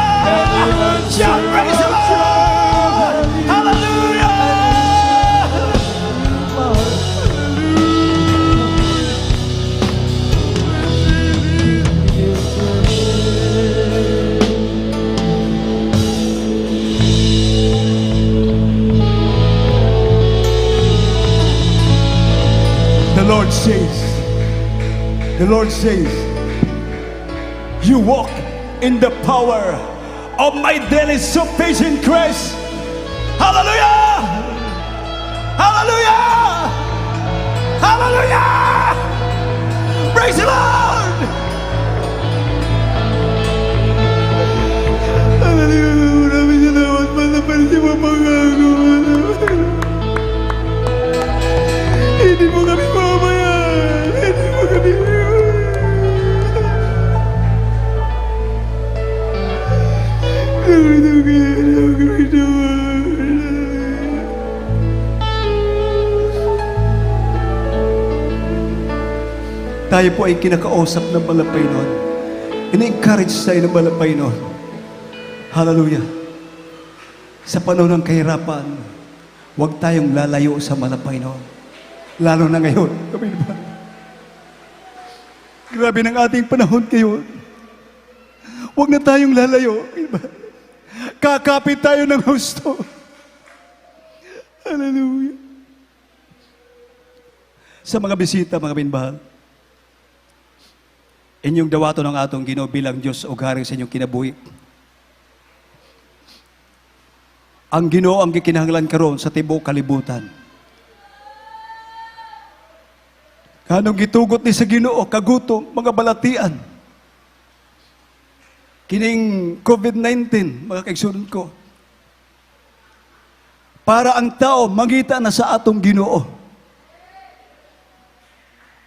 Shout praise the Lord. Hallelujah. The Lord says, you walk in the power of my daily sufficient grace. Hallelujah! Hallelujah! Hallelujah! Praise the Lord! Hallelujah! Maraming salamat pa sa pansya pangako. Hindi mo kami mamayan. Hindi mo kami tayo po ay kinakausap ng malapay noon. Ina-encourage tayo ng malapay noon. Hallelujah. Sa panahon ng kahirapan, huwag tayong lalayo sa malapay noon. Lalo na ngayon. Kami ba? Grabe ng ating panahon ngayon. Huwag na tayong lalayo. Kakapit tayo ng husto. Hallelujah. Sa mga bisita, mga minmahal, inyong dawato ng atong Ginoo bilang Diyos o hari sa inyong kinabuhi. Ang Ginoo ang gikinahanglan karon sa tibuok kalibutan. Kanong gitugot ni sa Ginoo kagutom mga balatian. Kining COVID-19, mga kaigsunon ko. Para ang tao mangita na sa atong Ginoo.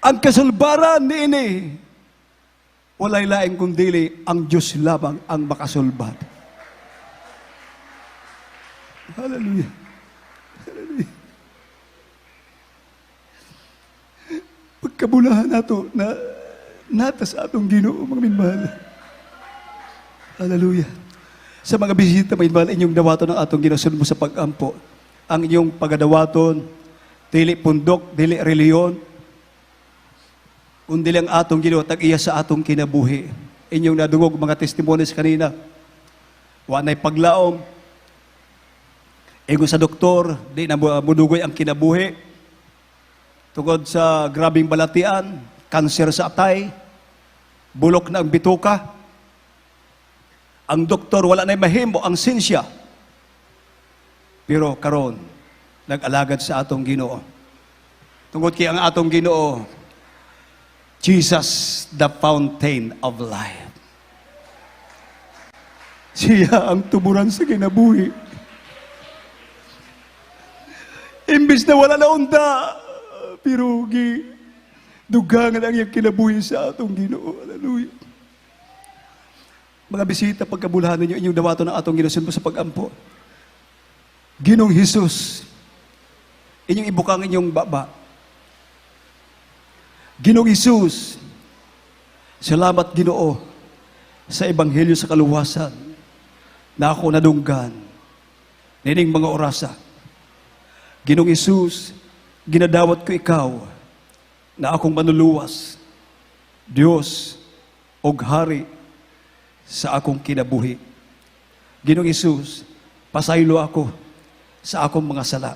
Ang kasulbaran niini walay laing kundili ang Diyos lamang ang makasulbad. Hallelujah. Hallelujah. Pagkabulahan nato na natas atong Ginoo mga minmahal. Hallelujah. Sa mga bisita mga minmahal, inyong dawaton ng atong Ginoo mo sa pag-ampo. Ang inyong pagadawaton, dili pundok, dili reliyon, kundi lang atong Ginoo tag-iya sa atong kinabuhi. Inyong nadungog mga testimonies kanina. Wa nay paglaom. Ego sa doktor, di na mudugoy ang kinabuhi. Tungod sa grabing balatian, kanser sa atay, bulok na ang bituka. Ang doktor wala nay mahimo ang sinsya. Pero karon nag-alagad sa atong Ginoo. Tungod kay ang atong Ginoo Jesus, the fountain of life. Siya ang tuburan sa kinabuhi. Imbis na wala na unta, pero dugangan ang iyang kinabuhi sa atong Ginoo. Hallelujah. Mga bisita, pagkabulahan ninyo, inyong dawato ng atong Ginoo sa pag-ampo. Ginoong Jesus, inyong ibukang inyong baba. Ginoong Hesus, salamat Ginoo sa Ebanghelyo sa kaluwasan na ako nadunggan nining mga orasa. Ginoong Hesus, ginadawat ko ikaw na akong manuluwas, Diyos o Hari sa akong kinabuhi. Ginoong Hesus, pasaylo ako sa akong mga sala.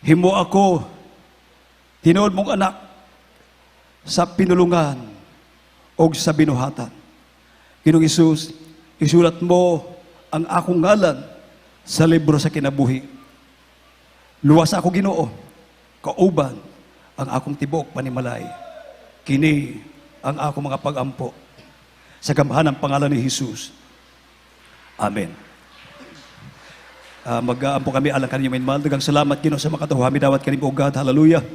Himo ako, tinuod mong anak, sa pinulungan o sa binuhatan. Ginoong Hesus, isulat mo ang akong ngalan sa libro sa kinabuhi. Luwas ako Ginoo, kauban ang akong tibuok panimalay. Kini ang akong mga pag-ampo sa gamhanan pangalan ni Jesus. Amen. Mag-aampo kami alang kanyo minmal. Dagang salamat Ginoo sa makatuhami dawat kanim o God. Hallelujah.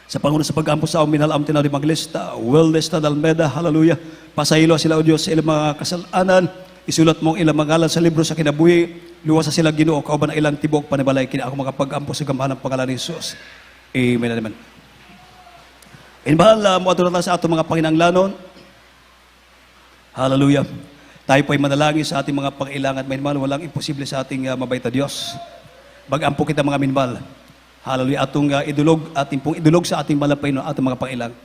Sa Pangulo sa pag-ampo sa amin halam tinaw di maglista. Wellness na Dalmeda. Hallelujah. Pasahilo sila o Diyos sa ilang mga kasalanan. Isulat mong ilang mga sa libro sa kinabuhi. Luwas sa sila Ginoo. Kauban ang ilang tibok panibalay. Kini ako makapag-ampo sa gamhanan pangalan ni Jesus. Amen. Amen. Inbahal mo ato na sa ato mga Panginanglanon. Hallelujah. Tayo po ay manalangin sa ating mga pangailangan. Minmal, walang imposible sa ating mabait na Diyos. Bagampo kita mga minmal. Hallelujah. Atong ating pong idulog sa ating malapay no ating mga pangailangan.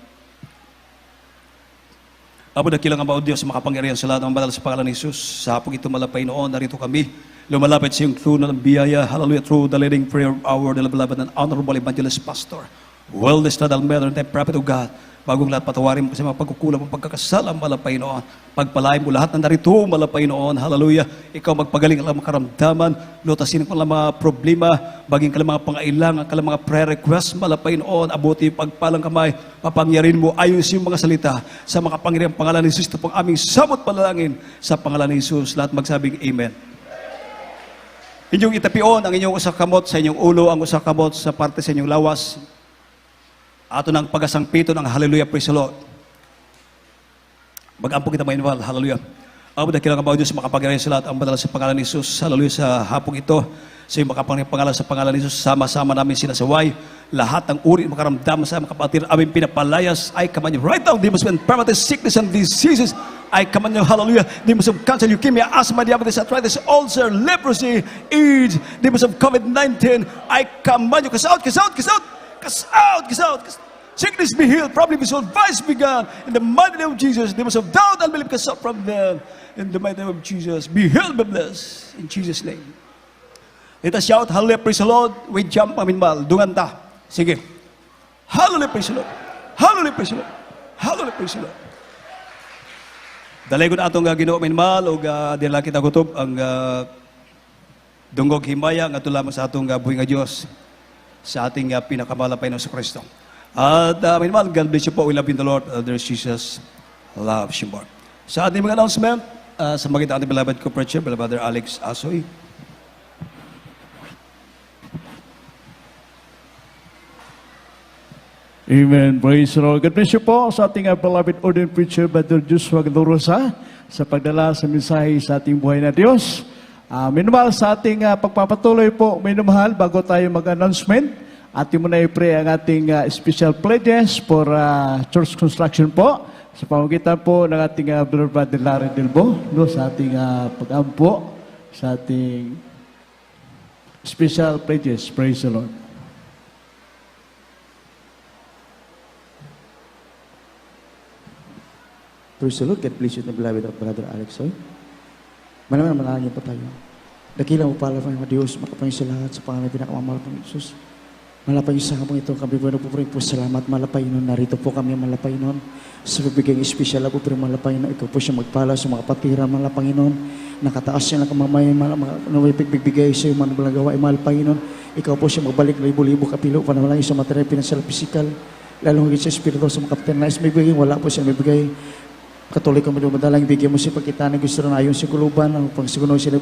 Apo dakilang ang Diyos sa makapangyarihan sa lahat ng banal sa pangalan ni Jesus. Sa hapong ito malapay noon, narito kami. Lumalapit sa iyong trono ng biyaya. Hallelujah. Through the leading prayer of our beloved and honorable evangelist pastor. Wellness na Dalmeda and prophet of God. Bagong lahat patawarin mo kasi mga pagkukulang mo pagkakasala malapay noon. Pagpalain mo lahat ng narito malapay noon. Hallelujah. Ikaw magpagaling ang mga karamdaman. Lutasin ko lang mga problema. Baging ka lang mga pangailangan, ka lang mga prayer request malapay noon. Abuti pagpalang kamay. Papangyarin mo ayos yung mga salita. Sa mga pangyariang pangalan ni Jesus. Ito pong aming samot panalangin sa pangalan ni Jesus. Lahat magsabing Amen. Inyong itapion ang inyong usakamot sa inyong ulo, ang usakamot sa parte sa inyong lawas. Ato ng pagasangpito ng hallelujah, praise the Lord. Mag-ampo kita mainwal, hallelujah. Amo dakilang ang Diyos makapangyarihan sa lahat ang banal sa pangalan ni Jesus. Hallelujah sa hapong ito. Sa iyong makapangyarihan pangalan sa pangalan ni Jesus, sama-sama namin sinasaway. Lahat ng uri makaramdam sa mga kapatid aming pinapalayas ay kamanyo. Right now, demons of infirmity, sickness and diseases ay kamanyo, hallelujah. Demons of cancer, leukemia, asthma, diabetes, arthritis, ulcer, leprosy, AIDS, demons of COVID-19 ay kamanyo. Cast out, cast out, cast out. Cast out, cast out, cast out. Sickness be healed, problem be solved, vice be gone. In the mighty name of Jesus, demons of doubt and belief cast out from them. In the mighty name of Jesus, be healed, be blessed. In Jesus' name. Let us shout, hallelujah, praise the Lord. We jump, aminmal, dungan ta. Sige. Hallelujah, praise the Lord. Hallelujah, praise the Lord. Hallelujah, praise the Lord. Dalay ko na atong Ginoo aminmal, o dila kita kutob ang dungog himaya nga tulama sa atong buhay nga Diyos sa ating pinakamalapay na sa Kristo. At minmal, God bless you po. We love you in the Lord. There's Jesus. Love you more. Sa ating mga announcement, sa magitan ating beloved co-preacher, Brother Alex Asoy. Amen. Praise the Lord. God bless you po sa ating beloved ordained preacher, Brother Joshua Glorosa, sa pagdala sa mensahe sa ating buhay na Diyos. Minumahal sa ating pagpapatuloy po, minumahal, bago tayo mag-announcement, ating muna i-pray ang ating special pledges for church construction po, sa pamamagitan po ng ating Brother Larry Delbo, no, sa ating pag-ampo, sa ating special pledges. Praise the Lord. Praise the Lord. God bless you, beloved of Brother Alex. Maraming manalangin po tayo. Dakilang upala pa ng Diyos, makapangin sa lahat sa pangalan pinakamamahal ng Jesus. Malapay sa hapong ito, kami po nagpupuring po salamat, malapay nun. Narito po kami malapay nun. Sa bibigay espesyal ako, pero malapay na ikaw po siya magpala sa mga patira, malapay nun. Nakataas siya na kamamay, nawipigbigay sa iyo, manablang gawa, malapay nun. Ikaw po siya magbalik na libo-libo kapilo, panalangin sa material, pinasal, pisikal, lalong higit sa espiritu, sa mga kapitan na may bigay, wala po siya may bigay. Katuloy kami dumadalang, bigyan mo siya pagkita na gusto na ayon sa kuluban, ang pagsigunod sila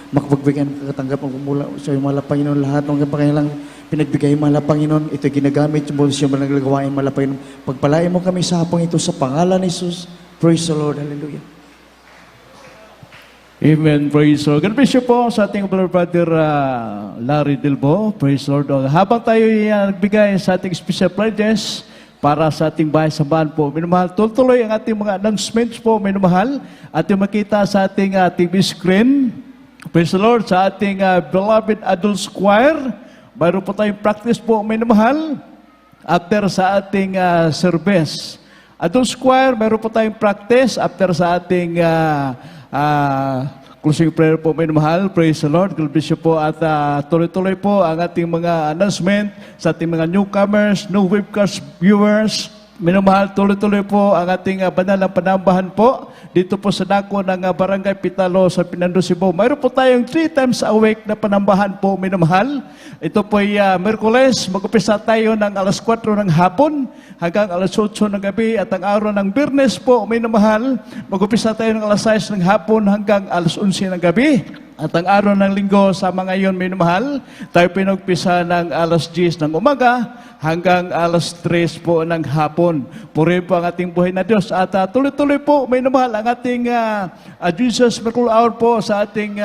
makapagbigyan, makatanggap ang kumula sa mga Panginoon, lahat ng kailangan pinagbigay mga Panginoon, ito ginagamit mo siya malanglagawain mga Panginoon. Pagpalain mo kami sa hapong ito sa pangalan ni Jesus. Praise the Lord. Hallelujah. Amen. Praise the Lord. God bless you po sa ating Brother Larry Delbo. Praise the Lord. Habang tayo nagbigay sa ating special pledges para sa ating bahay sa bahan po, minumahal, tuloy ang ating mga announcements po, minumahal, ating makita sa ating TV screen. Praise the Lord. Sa ating beloved adult choir, mayroon po tayong practice po, minumahal, after sa ating service. Adult choir, mayroon po tayong practice after sa ating closing prayer po, minumahal. Praise the Lord. God bless you po. At tuloy-tuloy po ang ating mga announcement sa ating mga newcomers, new webcast viewers. Minamahal, tuloy-tuloy po ang ating banal na panambahan po dito po sa dako ng Barangay Pitalo sa Pinando, Cebu. Mayroon po tayong 3 times a week na panambahan po, minamahal. Ito po ay Merkules, mag-upisa tayo ng alas 4 ng hapon hanggang alas 8 ng gabi, at ang araw ng Biyernes po, minamahal, mag-upisa tayo ng alas 6 ng hapon hanggang alas 11 ng gabi. At ang araw ng linggo sa mga iyon, minamahal, tayo pinagpisa ng alas 10 ng umaga hanggang alas 3 po ng hapon. Purihin po ang ating buhay na Diyos. At tuloy-tuloy po, minamahal, ang ating Jesus Miracle Hour po sa ating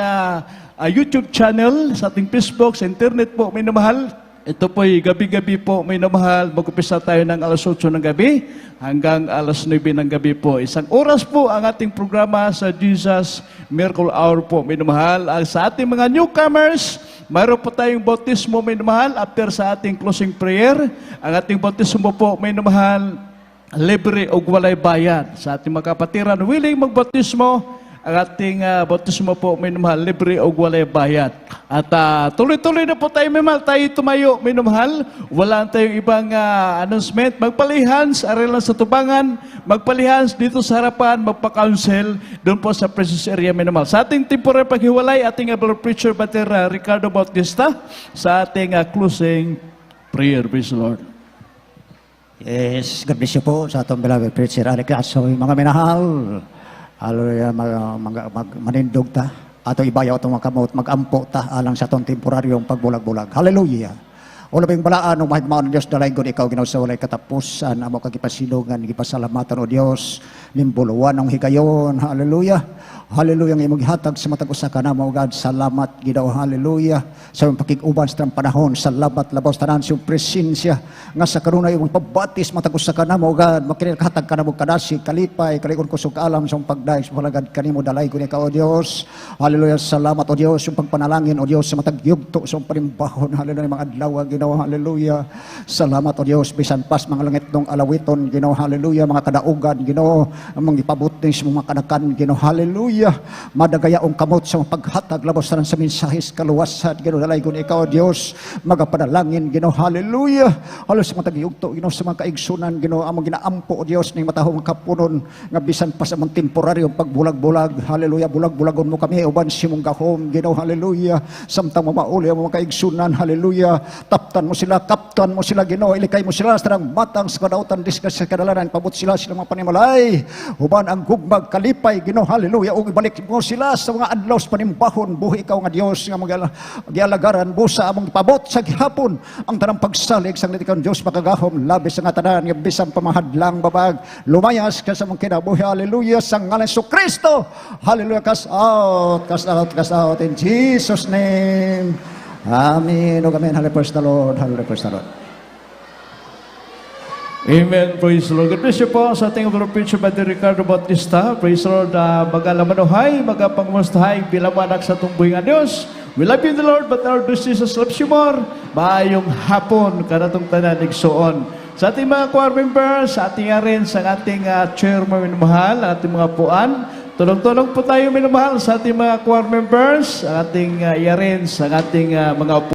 YouTube channel, sa ating Facebook, sa internet po, minamahal. Ito po'y gabi-gabi po, minamahal. Mag-upisa tayo ng alas 8 ng gabi hanggang alas 9 ng gabi po. 1 oras po ang ating programa sa Jesus Miracle Hour po, minamahal. Sa ating mga newcomers, mayroon po tayong bautismo, minamahal. After sa ating closing prayer, ang ating bautismo po, minamahal, libre o walay bayad. Sa ating mga kapatiran, willing magbautismo, ang ating bautismo po, minamahal, libre o walay bayad. At tuloy-tuloy na po tayo, minamahal. Tayo tumayo, minamahal. Wala tayong ibang announcement. Magpalihans, aral lang sa tubangan. Magpalihans dito sa harapan, magpa-counsel doon po sa Precious Area, minamahal. Sa ating temporary paghiwalay, ating Brother Preacher Brother Ricardo Bautista sa ating closing prayer. Praise the Lord. Yes, God bless you po sa atong beloved preacher Alex Asoy. Mga minahal, hallelujah, manindog ta. Ato ibayaw atong makamot, magampo ta alang sa atong temporaryong pagbulag-bulag. Hallelujah. O labing balaan, o mahigmaan ng Diyos, dalay ko ikaw ginaw sa walay katapusan, amo kagipasilungan, gipasalamatan o Diyos, nimbuluan ang higayon. Hallelujah. Hallelujah, ang imong hatag sa matag usa ka namo, God. Salamat Ginoo, hallelujah. Sa imong pakig-uban sa panahon, salamat labaw tanan sa imong presensya nga sa kanunay imong pabatis matag usa ka namo, God. Makinil hatag ka namo kadasi, kalipay, kalikon kusog alam sa imong pagdaig sa palagad kanimo, dalay ko ikaw o Dios. Hallelujah, salamat o Dios, yung pagpanalangin o Dios sa matag yugto sa imong panimbahon. Hallelujah, mga adlaw Ginoo, hallelujah. Salamat o Dios, bisan pas mga langit nung alawiton Ginoo, hallelujah, mga kadaugan Ginoo, ang mga ipabuti sa mga kanakan Ginoo, hallelujah. Madagayaong kamot sa paghatag labos sa mensahis kaluwasan Ginoo, dalay kun ikaw Dios, magapanalangin Ginoo, hallelujah. Halos sa mga tagiyugto Ginoo, sa mga kaigsunan Ginoo, among ginaampo o Dios ning matahong kapunon nga bisan pa sa mga temporaryong pagbulag-bulag, hallelujah. Bulag-bulagon mo kami uban si mong gahom Ginoo, hallelujah. Samtang mamauli ang mga kaigsunan, hallelujah. Taptan mo sila, kaptan mo sila Ginoo, ilikay mo sila sa matang sa kadautan diskas sa kadalanan, pabot sila mga panimalay uban ang gugmag kalipay Ginoo, hallelujah. O ibalik mo sila sa mga adlaw sa panimbahon, buhi ikaw nga Dios nga magialagaran busa among pabot sa gihapon ang tanang pagsalig sang litikang Dios makagahom labis sa nga tanan nga bisan pamahadlang babag lumayas ka sa mong kinabuhi, hallelujah, sa ngalan ni Kristo, hallelujah. Cast out in Jesus name, amen. O amen. Hallelujah, praise the Lord, hallelujah, praise the Lord. Amen. Praise the Lord. God bless you po sa ating Brother Preacher Brother Ricardo Bautista. Praise the Lord. Magalamanуhay, magapangmustahay bilang anak sa tumbuhin nga Diyos. We love you in the Lord, but our Lord Jesus loves you more. Maayong hapon, kanatong tanan, igsuon. Sa ating mga choir members, sa ating rin, sa ating chairman minamahal, ating mga puan, tulong-tulong po tayo minamahal sa ating mga choir members, sa ating yarin, sa ating mga